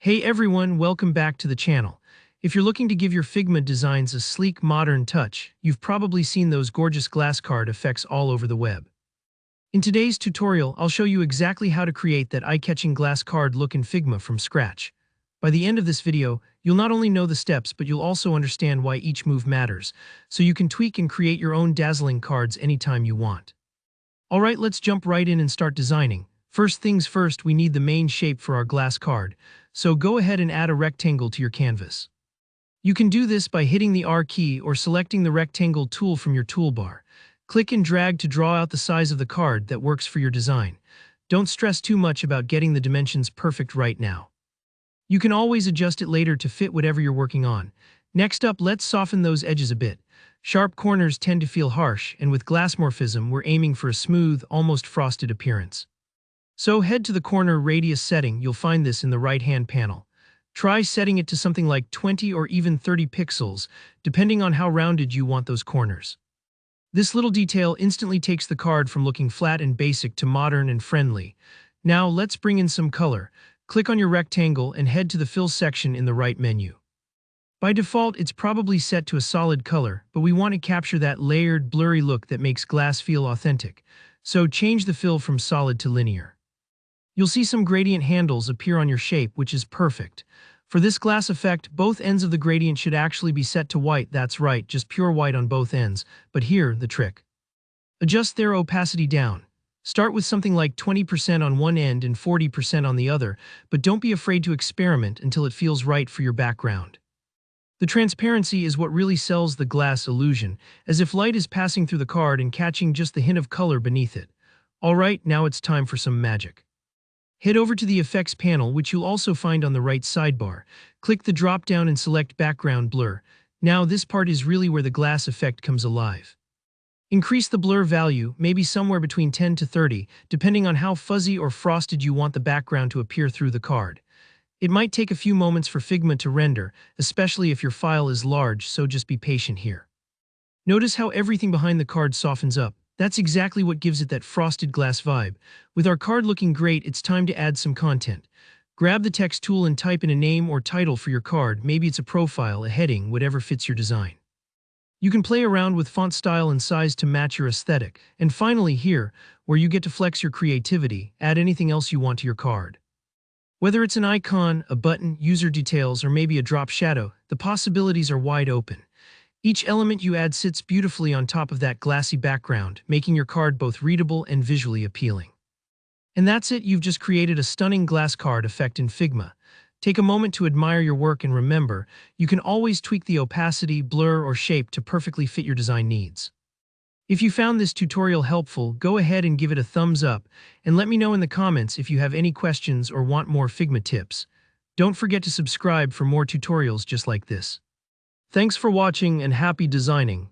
Hey everyone, welcome back to the channel. If you're looking to give your Figma designs a sleek, modern touch, you've probably seen those gorgeous glass card effects all over the web. In today's tutorial, I'll show you exactly how to create that eye-catching glass card look in Figma from scratch. By the end of this video, you'll not only know the steps, but you'll also understand why each move matters, so you can tweak and create your own dazzling cards anytime you want. Alright, let's jump right in and start designing. First things first, we need the main shape for our glass card, so go ahead and add a rectangle to your canvas. You can do this by hitting the R key or selecting the rectangle tool from your toolbar. Click and drag to draw out the size of the card that works for your design. Don't stress too much about getting the dimensions perfect right now. You can always adjust it later to fit whatever you're working on. Next up, let's soften those edges a bit. Sharp corners tend to feel harsh, and with glass morphism, we're aiming for a smooth, almost frosted appearance. So head to the corner radius setting. You'll find this in the right-hand panel. Try setting it to something like 20 or even 30 pixels, depending on how rounded you want those corners. This little detail instantly takes the card from looking flat and basic to modern and friendly. Now let's bring in some color. Click on your rectangle and head to the fill section in the right menu. By default, it's probably set to a solid color, but we want to capture that layered, blurry look that makes glass feel authentic. So change the fill from solid to linear. You'll see some gradient handles appear on your shape, which is perfect. For this glass effect, both ends of the gradient should actually be set to white. That's right, just pure white on both ends. But here, the trick. Adjust their opacity down. Start with something like 20% on one end and 40% on the other, but don't be afraid to experiment until it feels right for your background. The transparency is what really sells the glass illusion, as if light is passing through the card and catching just the hint of color beneath it. Alright, now it's time for some magic. Head over to the Effects panel, which you'll also find on the right sidebar. Click the drop-down and select Background Blur. Now this part is really where the glass effect comes alive. Increase the blur value, maybe somewhere between 10 to 30, depending on how fuzzy or frosted you want the background to appear through the card. It might take a few moments for Figma to render, especially if your file is large, so just be patient here. Notice how everything behind the card softens up. That's exactly what gives it that frosted glass vibe. With our card looking great, it's time to add some content. Grab the text tool and type in a name or title for your card. Maybe it's a profile, a heading, whatever fits your design. You can play around with font style and size to match your aesthetic. And finally here, where you get to flex your creativity, add anything else you want to your card. Whether it's an icon, a button, user details, or maybe a drop shadow, the possibilities are wide open. Each element you add sits beautifully on top of that glassy background, making your card both readable and visually appealing. And that's it, you've just created a stunning glass card effect in Figma. Take a moment to admire your work and remember, you can always tweak the opacity, blur, or shape to perfectly fit your design needs. If you found this tutorial helpful, go ahead and give it a thumbs up, and let me know in the comments if you have any questions or want more Figma tips. Don't forget to subscribe for more tutorials just like this. Thanks for watching and happy designing.